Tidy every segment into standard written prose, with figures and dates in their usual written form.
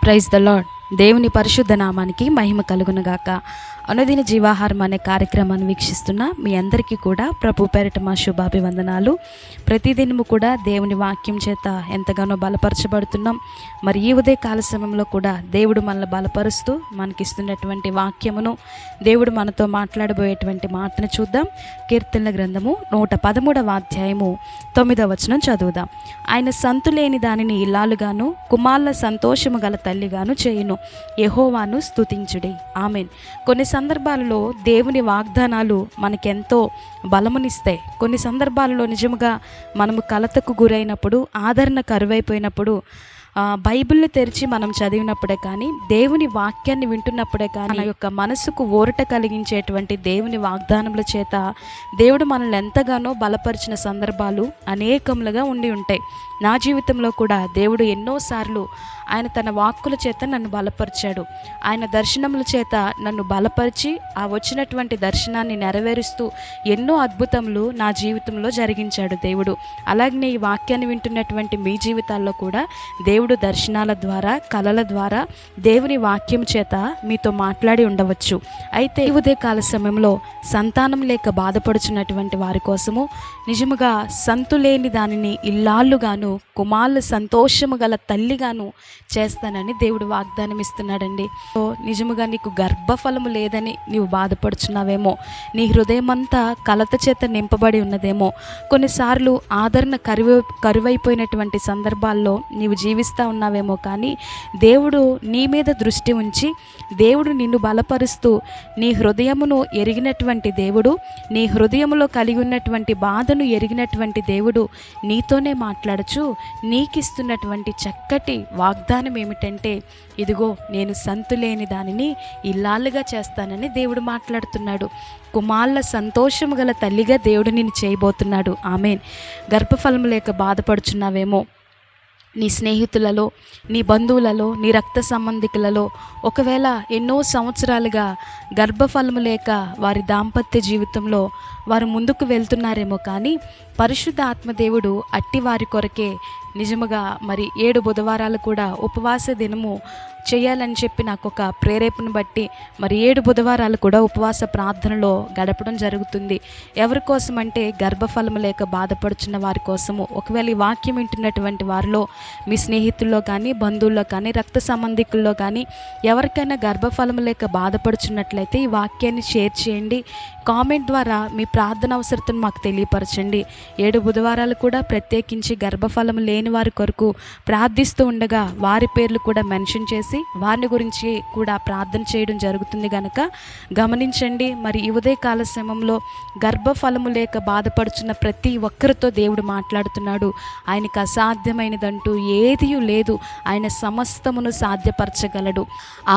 Praise the lord. దేవుని పరిశుద్ధ నామానికి మహిమ కలుగునుగాక. అనుదిన జీవాహారం అనే కార్యక్రమాన్ని వీక్షిస్తున్న మీ అందరికీ కూడా ప్రభు పేరిట మా శుభాభివందనాలు. ప్రతిదినము కూడా దేవుని వాక్యం చేత ఎంతగానో బలపరచబడుతున్నాం. మరి ఈ ఉదయ కాల సమయంలో కూడా దేవుడు మనల్ని బలపరుస్తూ మనకిస్తున్నటువంటి వాక్యమును, దేవుడు మనతో మాట్లాడబోయేటువంటి మాటను చూద్దాం. కీర్తనల గ్రంథము 113వ అధ్యాయము 9వ వచనం చదువుదాం. ఆయన సంతులేని దానిని ఇల్లాలుగాను, కుమారుల సంతోషము గల తల్లిగాను చేయును. యెహోవాను స్తుతించుడి. ఆమేన్. కొన్ని సందర్భాలలో దేవుని వాగ్దానాలు మనకెంతో బలమునిస్తాయి. కొన్ని సందర్భాలలో నిజముగా మనము కలతకు గురైనప్పుడు, ఆదరణ కరువైపోయినప్పుడు బైబిల్ని తెరిచి మనం చదివినప్పుడే కానీ, దేవుని వాక్యాన్ని వింటున్నప్పుడే కానీ మన యొక్క మనసుకు ఊరట కలిగించేటువంటి దేవుని వాగ్దానముల చేత దేవుడు మనల్ని ఎంతగానో బలపరిచిన సందర్భాలు అనేకములుగా ఉండి ఉంటాయి. నా జీవితంలో కూడా దేవుడు ఎన్నోసార్లు ఆయన తన వాక్కుల చేత నన్ను బలపరిచాడు. ఆయన దర్శనముల చేత నన్ను బలపరిచి ఆ వచ్చినటువంటి దర్శనాన్ని నెరవేరుస్తూ ఎన్నో అద్భుతములు నా జీవితంలో జరిగించాడు దేవుడు. అలాగనే ఈ వాక్యాన్ని వింటున్నటువంటి మీ జీవితాల్లో కూడా దేవుడు దర్శనాల ద్వారా, కలల ద్వారా, దేవుని వాక్యం చేత మీతో మాట్లాడి ఉండవచ్చు. అయితే ఈ ఉదయకాల సమయంలో సంతానం లేక బాధపడుచున్నటువంటి వారి కోసము, నిజముగా సంతులేని దానిని ఇల్లాళ్ళుగాను, కుమారుల సంతోషము గల తల్లిగాను చేస్తానని దేవుడు వాగ్దానం ఇస్తున్నాడండి. నిజముగా నీకు గర్భఫలము లేదని నీవు బాధపడుచున్నావేమో, నీ హృదయం అంతా కలత చేత నింపబడి ఉన్నదేమో, కొన్నిసార్లు ఆదరణ కరువైపోయినటువంటి సందర్భాల్లో నీవు జీవిస్తూ ఉన్నావేమో. కానీ దేవుడు నీ మీద దృష్టి ఉంచి, దేవుడు నిన్ను బలపరుస్తూ, నీ హృదయమును ఎరిగినటువంటి దేవుడు, నీ హృదయములో కలిగి ఉన్నటువంటి బాధను ఎరిగినటువంటి దేవుడు నీతోనే మాట్లాడుచు నీకిస్తున్నటువంటి చక్కటి వాగ్దానం ఏమిటంటే, ఇదిగో నేను సంతులేని దానిని ఇల్లాలుగా చేస్తానని దేవుడు మాట్లాడుతున్నాడు. కుమారుల సంతోషము గల తల్లిగా దేవుడు నిన్ను చేయబోతున్నాడు. ఆమేన్. గర్భఫలము లేక బాధపడుచున్నావేమో, నీ స్నేహితులలో, నీ బంధువులలో, నీ రక్త సంబంధికులలో ఒకవేళ ఎన్నో సంవత్సరాలుగా గర్భఫలము లేక వారి దాంపత్య జీవితంలో వారు ముందుకు వెళ్తున్నారేమో. కానీ పరిశుద్ధ ఆత్మదేవుడు అట్టి వారి కొరకే నిజముగా మరి 7 బుధవారాలు కూడా ఉపవాస దినము చేయాలని చెప్పి నాకు ఒక ప్రేరేపణ బట్టి మరి 7 బుధవారాలు కూడా ఉపవాస ప్రార్థనలో గడపడం జరుగుతుంది. ఎవరి కోసం అంటే గర్భఫలము లేక బాధపడుచున్న వారి కోసము. ఒకవేళ ఈ వాక్యం వింటున్నటువంటి వారిలో, మీ స్నేహితుల్లో కానీ, బంధువుల్లో కానీ, రక్త సంబంధికుల్లో కానీ ఎవరికైనా గర్భఫలము లేక బాధపడుచున్నట్లయితే ఈ వాక్యాన్ని షేర్ చేయండి. కామెంట్ ద్వారా మీ ప్రార్థన అవసరతను మాకు తెలియపరచండి. 7 బుధవారాలు కూడా ప్రత్యేకించి గర్భఫలం లేని వారి కొరకు ప్రార్థిస్తూ ఉండగా వారి పేర్లు కూడా మెన్షన్ చేసి వారిని గురించి కూడా ప్రార్థన చేయడం జరుగుతుంది కనుక గమనించండి. మరి ఈ ఉదయకాల సమయంలో గర్భఫలము లేక బాధపడుచున్న ప్రతి ఒక్కరితో దేవుడు మాట్లాడుతున్నాడు. ఆయనకు అసాధ్యమైనదంటూ ఏదీ లేదు. ఆయన సమస్తమును సాధ్యపరచగలడు.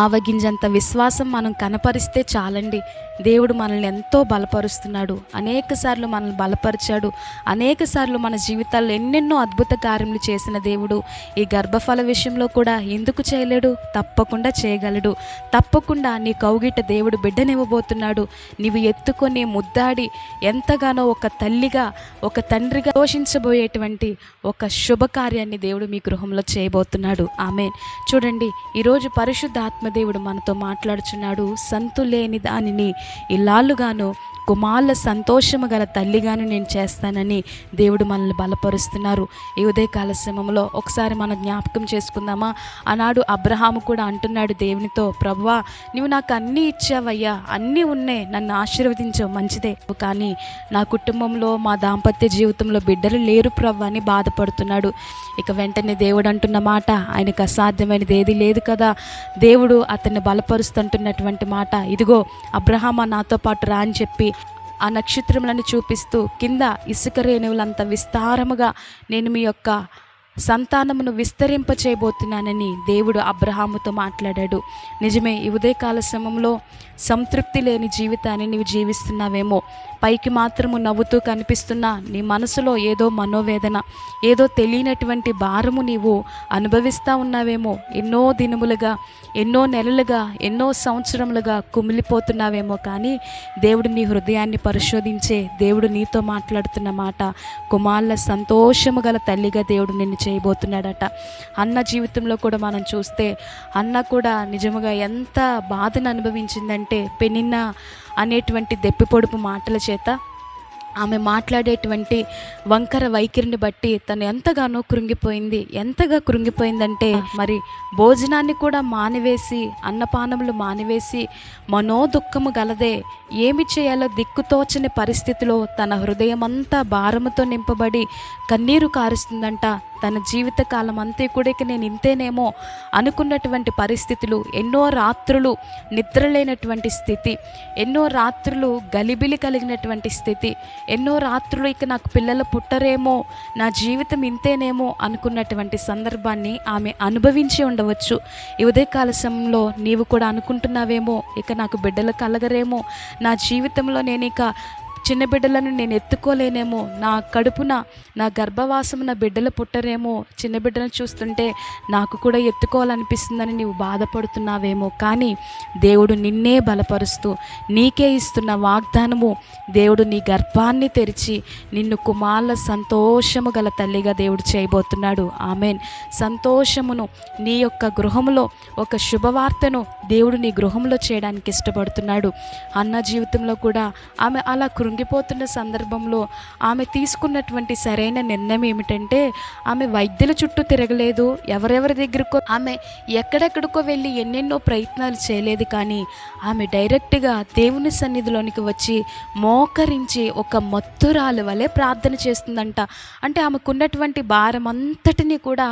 ఆవగింజంత విశ్వాసం మనం కనపరిస్తే చాలండి. దేవుడు మనల్ని ఎంతో బలపరుస్తున్నాడు. అనేక సార్లు మనల్ని బలపరిచాడు. అనేక సార్లు మన జీవితాల్లో ఎన్నెన్నో అద్భుత కార్యములు చేసిన దేవుడు ఈ గర్భఫల విషయంలో కూడా ఎందుకు చేయలేడు? తప్పకుండా చేయగలడు. తప్పకుండా నీ కౌగిట దేవుడు బిడ్డనివ్వబోతున్నాడు. నీవు ఎత్తుకొని ముద్దాడి ఎంతగానో ఒక తల్లిగా, ఒక తండ్రిగా పోషించబోయేటువంటి ఒక శుభకార్యాన్ని దేవుడు మీ గృహంలో చేయబోతున్నాడు. ఆమేన్. చూడండి, ఈరోజు పరిశుద్ధ ఆత్మదేవుడు మనతో మాట్లాడుచున్నాడు. సంతులేని దానిని ఇల్లాలుగాను, కుమారుల సంతోషము గల తల్లిగాను నేను చేస్తానని దేవుడు మనల్ని బలపరుస్తున్నారు. ఈ ఉదయకాల సమయంలో ఒకసారి మనం జ్ఞాపకం చేసుకుందామా? ఆనాడు అబ్రహాము కూడా అంటున్నాడు దేవునితో, ప్రభువా నువ్వు నాకు అన్నీ ఇచ్చావయ్యా, అన్నీ ఉన్నాయి, నన్ను ఆశీర్వదించవు, మంచిదే, కానీ నా కుటుంబంలో, మా దాంపత్య జీవితంలో బిడ్డలు లేరు ప్రభువా అని బాధపడుతున్నాడు. ఇక వెంటనే దేవుడు అంటున్న మాట, ఆయనకు అసాధ్యమైనది ఏది లేదు కదా. దేవుడు అతన్ని బలపరుస్తుంటున్నటువంటి మాట, ఇదిగో అబ్రహామా నాతో పాటు రా అని చెప్పి ఆ నక్షత్రములను చూపిస్తూ, కింద ఇసుక రేణువులంత విస్తారముగా నేను మీ యొక్క సంతానమును విస్తరింప చేయబోతున్నానని దేవుడు అబ్రహాముతో మాట్లాడాడు. నిజమే, ఈ ఉదయకాల సమయంలో సంతృప్తి లేని జీవితాన్ని నీవు జీవిస్తున్నావేమో. పైకి మాత్రము నవ్వుతూ కనిపిస్తున్నా నీ మనసులో ఏదో మనోవేదన, ఏదో తెలియనటువంటి భారము నీవు అనుభవిస్తూ ఉన్నావేమో. ఎన్నో దినములుగా, ఎన్నో నెలలుగా, ఎన్నో సంవత్సరములుగా కుమిలిపోతున్నావేమో. కానీ దేవుడు నీ హృదయాన్ని పరిశోధించే దేవుడు నీతో మాట్లాడుతున్న మాట, కుమారుల సంతోషము గల తల్లిగా దేవుడు నిన్ను చేయబోతున్నాడట. అన్న జీవితంలో కూడా మనం చూస్తే అన్న కూడా నిజముగా ఎంత బాధను అనుభవించిందంటే పెనిన్న అనేటువంటి దెప్పిపొడుపు మాటల చేత ఆమె మాట్లాడేటువంటి వంకర వైఖరిని బట్టి తను ఎంతగానో ఎంతగా కృంగిపోయిందంటే మరి భోజనాన్ని కూడా మానివేసి అన్నపానములు మానివేసి మనోదుఖము గలదే, ఏమి చేయాలో దిక్కుతోచని పరిస్థితిలో తన హృదయం అంతా భారముతో నింపబడి కన్నీరు కారుస్తుందంట. తన జీవిత కాలం అంతే కూడా ఇక నేను ఇంతేనేమో అనుకున్నటువంటి పరిస్థితులు, ఎన్నో రాత్రులు నిద్రలేనటువంటి స్థితి, ఎన్నో రాత్రులు గలిబిలి కలిగినటువంటి స్థితి, ఎన్నో రాత్రులు ఇక నాకు పిల్లలు పుట్టరేమో, నా జీవితం ఇంతేనేమో అనుకున్నటువంటి సందర్భాన్ని ఆమె అనుభవించి ఉండవచ్చు. ఈ ఉదయకాల సమయంలో నీవు కూడా అనుకుంటున్నావేమో, ఇక నాకు బిడ్డలు కలగరేమో, నా జీవితంలో నేను ఇక చిన్న బిడ్డలను నేను ఎత్తుకోలేనేమో, నా కడుపున నా గర్భవాసమున బిడ్డలు పుట్టరేమో, చిన్న బిడ్డలను చూస్తుంటే నాకు కూడా ఎత్తుకోవాలనిపిస్తుందని నీవు బాధపడుతున్నావేమో. కానీ దేవుడు నిన్నే బలపరుస్తూ నీకే ఇస్తున్న వాగ్దానము, దేవుడు నీ గర్భాన్ని తెరిచి నిన్ను కుమారుల సంతోషము గల తల్లిగా దేవుడు చేయబోతున్నాడు. ఆమెన్. సంతోషమును నీ యొక్క గృహంలో, ఒక శుభవార్తను దేవుడు నీ గృహంలో చేయడానికి ఇష్టపడుతున్నాడు. అన్న జీవితంలో కూడా ఆమె అలా కృంగిపోతున్న సందర్భంలో ఆమె తీసుకున్నటువంటి సరైన నిర్ణయం ఏమిటంటే, ఆమె వైద్యుల చుట్టూ తిరగలేదు, ఎవరెవరి దగ్గరకో ఆమె ఎక్కడెక్కడికో వెళ్ళి ఎన్నెన్నో ప్రయత్నాలు చేయలేదు. కానీ ఆమె డైరెక్ట్గా దేవుని సన్నిధిలోనికి వచ్చి మోకరించి ఒక మత్తురాలు వలె ప్రార్థన చేస్తుందంట. అంటే ఆమెకున్నటువంటి భారం అంతటినీ కూడా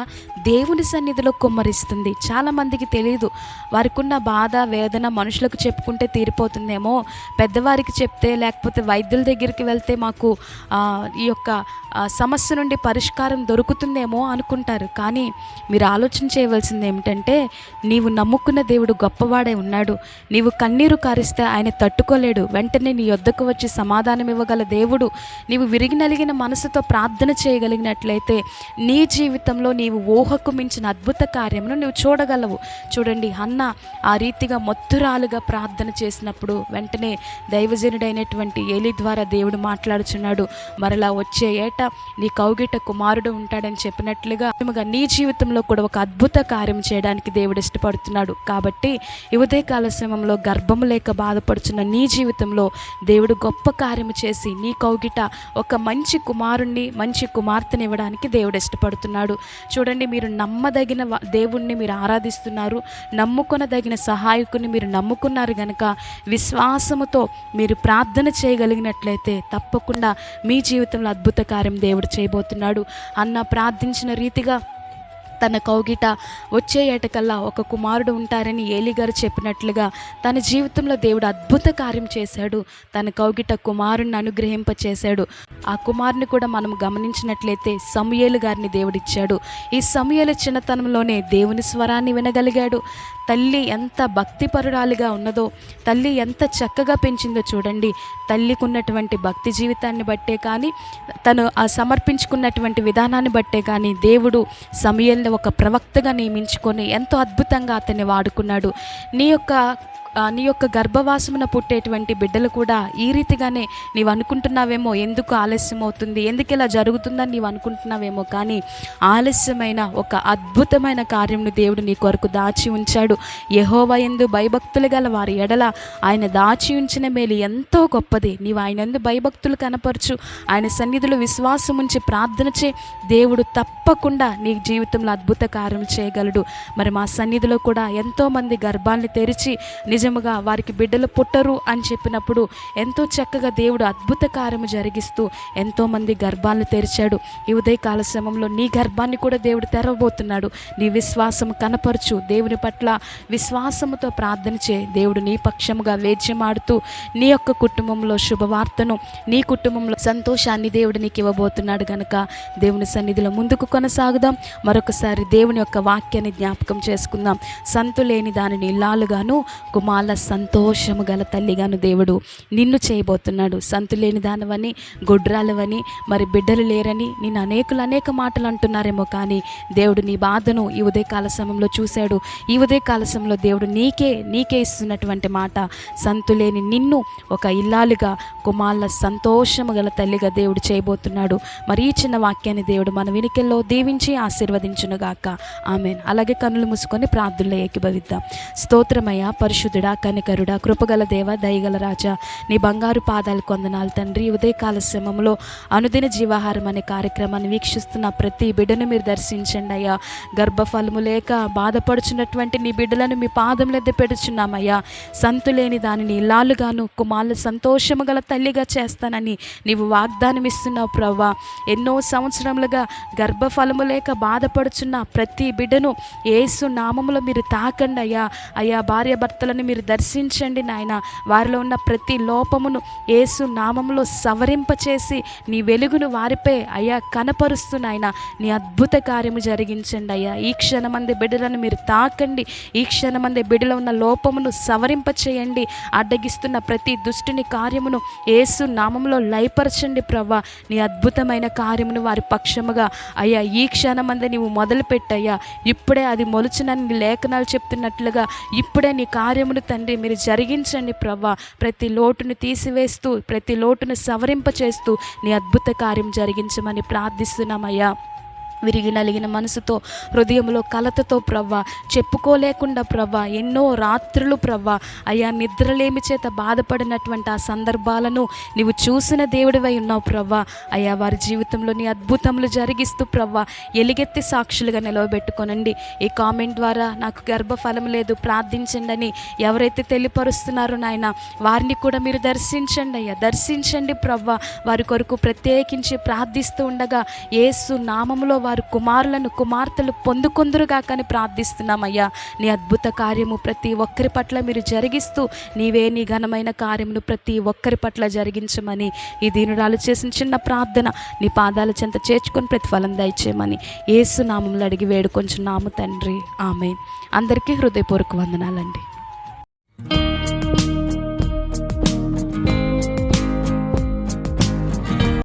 దేవుని సన్నిధిలో కుమ్మరిస్తుంది. చాలామందికి తెలియదు, వారికి ఉన్న బాధ వేదన మనుషులకు చెప్పుకుంటే తీరిపోతుందేమో, పెద్దవారికి చెప్తే లేకపోతే వైద్యుల దగ్గరికి వెళ్తే మాకు ఈ యొక్క సమస్య నుండి పరిష్కారం దొరుకుతుందేమో అనుకుంటారు. కానీ మీరు ఆలోచన చేయవలసింది ఏమిటంటే, నీవు నమ్ముకున్న దేవుడు గొప్పవాడే ఉన్నాడు. నీవు కన్నీరు కారిస్తే ఆయన తట్టుకోలేడు. వెంటనే నీ యొద్దకు వచ్చి సమాధానం ఇవ్వగల దేవుడు. నీవు విరిగి నలిగిన మనసుతో ప్రార్థన చేయగలిగినట్లయితే నీ జీవితంలో నీవు ఊహకు మించిన అద్భుత కార్యమును నువ్వు చూడగలవు. చూడండి, హన్న ఆ రీతిగా మొత్తురాలుగా ప్రార్థన చేసినప్పుడు వెంటనే దైవజనుడైనటువంటి ఏలీ ద్వారా దేవుడు మాట్లాడుచున్నాడు. మరలా వచ్చే ఏట నీ కౌగిట కుమారుడు ఉంటాడని చెప్పినట్లుగా నీ జీవితంలో కూడా ఒక అద్భుత కార్యం చేయడానికి దేవుడు ఇష్టపడుతున్నాడు. కాబట్టి ఈ ఉదయకాల సమయంలో గర్భము లేక బాధపడుచున్న నీ జీవితంలో దేవుడు గొప్ప కార్యము చేసి నీ కౌగిట ఒక మంచి కుమారుణ్ణి, మంచి కుమార్తెని ఇవ్వడానికి దేవుడు ఇష్టపడుతున్నాడు. చూడండి, మీరు నమ్మదగిన దేవుణ్ణి మీరు ఆరాధిస్తున్నారు, నమ్ముకొనదగిన సహాయకుని మీరు నమ్ముకున్నారు గనక విశ్వాసముతో మీరు ప్రార్థన చేయగలిగినట్లయితే తప్పకుండా మీ జీవితంలో అద్భుత కార్యం దేవుడు చేయబోతున్నాడు. అన్న ప్రార్థించిన రీతిగా తన కౌగిట వచ్చే ఏటకల్లా ఒక కుమారుడు ఉంటారని ఏలీ గారు చెప్పినట్లుగా తన జీవితంలో దేవుడు అద్భుత కార్యం చేశాడు. తన కౌగిట కుమారుణ్ణి అనుగ్రహింపచేశాడు. ఆ కుమారుని కూడా మనం గమనించినట్లయితే సమూయేలు గారిని దేవుడిచ్చాడు. ఈ సమూయేలు చిన్నతనంలోనే దేవుని స్వరాన్ని వినగలిగాడు. తల్లి ఎంత భక్తిపరురాలుగా ఉన్నదో, తల్లి ఎంత చక్కగా పెంచిందో చూడండి. తల్లికి ఉన్నటువంటి భక్తి జీవితాన్ని బట్టే కానీ, తను ఆ సమర్పించుకున్నటువంటి విధానాన్ని బట్టే కానీ దేవుడు సమూయేలుని ఒక ప్రవక్తగా నియమించుకొని ఎంతో అద్భుతంగా అతన్ని వాడుకున్నాడు. నీ యొక్క గర్భవాసమున పుట్టేటువంటి బిడ్డలు కూడా ఈ రీతిగానే నీవు అనుకుంటున్నావేమో, ఎందుకు ఆలస్యం అవుతుంది, ఎందుకు ఇలా జరుగుతుందని నీవు అనుకుంటున్నావేమో. కానీ ఆలస్యమైన ఒక అద్భుతమైన కార్యంను దేవుడు నీ కొరకు దాచి ఉంచాడు. యెహోవా యందు భయభక్తులు గల వారి ఎడల ఆయన దాచి ఉంచిన మేలు ఎంతో గొప్పది. నీవు ఆయన యందు భయభక్తులు కనపరచు, ఆయన సన్నిధిలో విశ్వాసం ఉంచి ప్రార్థన చే, దేవుడు తప్పకుండా నీ జీవితంలో అద్భుత కార్యం చేయగలడు. మరి మా సన్నిధిలో కూడా ఎంతోమంది గర్భాన్ని తెరిచి నిజముగా వారికి బిడ్డలు పుట్టరు అని చెప్పినప్పుడు ఎంతో చక్కగా దేవుడు అద్భుత కార్యము జరిగిస్తూ ఎంతోమంది గర్భాలను తెరిచాడు. ఈ ఉదయకాల సమయంలో నీ గర్భాన్ని కూడా దేవుడు తెరవబోతున్నాడు. నీ విశ్వాసం కనపరచు, దేవుని పట్ల విశ్వాసముతో ప్రార్థన చే. దేవుడు నీ పక్షముగా వేద్యమాడుతూ నీ యొక్క కుటుంబంలో శుభవార్తను, నీ కుటుంబంలో సంతోషాన్ని దేవుడు నీకు ఇవ్వబోతున్నాడు కనుక దేవుని సన్నిధిలో ముందుకు కొనసాగుదాం. మరొకసారి దేవుని యొక్క వాక్యాన్ని జ్ఞాపకం చేసుకుందాం. సంతు లేని దానిని ఇల్లాలుగాను, కుమారుని కుమాల సంతోషము గల తల్లిగాను దేవుడు నిన్ను చేయబోతున్నాడు. సంతులేని దానివని, గొడ్రాలవని, మరి బిడ్డలు లేరని నిన్ను అనేక మాటలు అంటున్నారేమో, కానీ దేవుడు నీ బాధను ఈ ఉదయకాల సమయంలో చూశాడు. ఈ ఉదయకాల సమయంలో దేవుడు నీకే ఇస్తున్నటువంటి మాట, సంతులేని నిన్ను ఒక ఇల్లాలుగా, కుమాల సంతోషము గల తల్లిగా దేవుడు చేయబోతున్నాడు. మరి ఈ చిన్న వాక్యాన్ని దేవుడు మన వినికిల్లో దీవించి ఆశీర్వదించునుగాక. ఆమేన్. అలాగే కన్నులు మూసుకొని ప్రార్థనలో ఏకీభవిద్దాం. స్తోత్రమయ్యా, పరిశుద్ధుడా, కనికరుడా, కృపగల దేవ, దయగల రాజా, నీ బంగారు పాదాలకు వందనాలు తండ్రి. ఉదయకాల సమయంలో అనుదిన జీవాహారం అనే కార్యక్రమాన్ని వీక్షిస్తున్న ప్రతి బిడ్డను మీరు దర్శించండి అయ్యా. గర్భఫలము లేక బాధపడుచున్నటువంటి నీ బిడ్డలను మీ పాదముల ఎద్ద పెడుచున్నామయ్యా. సంతులేని దానిని ఇల్లాలుగాను, కుమారుల సంతోషము గల తల్లిగా చేస్తానని నీవు వాగ్దానం ఇస్తున్నావు ప్రవ్వా. ఎన్నో సంవత్సరములుగా గర్భఫలము లేక బాధపడుచున్న ప్రతి బిడ్డను యేసు నామములో మీరు తాకండి అయ్యా. భార్యాభర్తలను మీరు దర్శించండి నాయన. వారిలో ఉన్న ప్రతి లోపమును యేసు నామములో సవరింపచేసి నీ వెలుగును వారిపై అయ్యా కనపరుస్తూ నాయన నీ అద్భుత కార్యము జరిగించండి అయ్యా. ఈ క్షణమంది బిడ్డలను మీరు తాకండి. ఈ క్షణమంది బిడ్డలో ఉన్న లోపమును సవరింపచేయండి. అడ్డగిస్తున్న ప్రతి దుష్టుని కార్యమును యేసు నామములో లయపరచండి ప్రవ్వా. నీ అద్భుతమైన కార్యమును వారి పక్షముగా అయ్యా ఈ క్షణమంది నీవు మొదలుపెట్టయ్యా. ఇప్పుడే అది మొలుచునని లేఖనాలు చెప్తున్నట్లుగా ఇప్పుడే నీ కార్యమును తండ్రి మీరు జరిగించండి ప్రవ్వా. ప్రతి లోటును తీసివేస్తూ, ప్రతి లోటును సవరింపచేస్తూ నీ అద్భుత కార్యం జరిగించమని ప్రార్థిస్తున్నామయ్యా. విరిగి నలిగిన మనసుతో, హృదయంలో కలతతో ప్రవ్వా, చెప్పుకోలేకుండా ప్రవ్వా, ఎన్నో రాత్రులు ప్రవ్వా అయ్యా నిద్రలేమి చేత బాధపడినటువంటి ఆ సందర్భాలను నీవు చూసిన దేవుడివై ఉన్నావు ప్రవ్వా. అయ్యా వారి జీవితంలో నీ అద్భుతములు జరిగిస్తూ ప్రవ్వా ఎలుగెత్తి సాక్షులుగా నిలవబెట్టుకోనండి. ఈ కామెంట్ ద్వారా నాకు గర్భఫలం లేదు ప్రార్థించండి అని ఎవరైతే తెలియపరుస్తున్నారో నాయన, వారిని కూడా మీరు దర్శించండి అయ్యా. దర్శించండి ప్రవ్వా. వారి కొరకు ప్రత్యేకించి ప్రార్థిస్తూ ఉండగా యేసు నామములో వారు కుమారులను, కుమార్తెలు పొందుకొందురుగా కానీ ప్రార్థిస్తున్నామయ్యా. నీ అద్భుత కార్యము ప్రతి ఒక్కరి పట్ల మీరు జరిగిస్తూ నీవే నీ ఘనమైన కార్యమును ప్రతి ఒక్కరి పట్ల జరిగించమని ఈ దీనురాలు చేసిన చిన్న ప్రార్థన నీ పాదాల చెంత చేర్చుకొని ప్రతిఫలం దయచేయమని యేసు నామములో అడిగి వేడుకొంచున్నాము తండ్రి. ఆమేన్. అందరికీ హృదయపూర్వక వందనాలండి.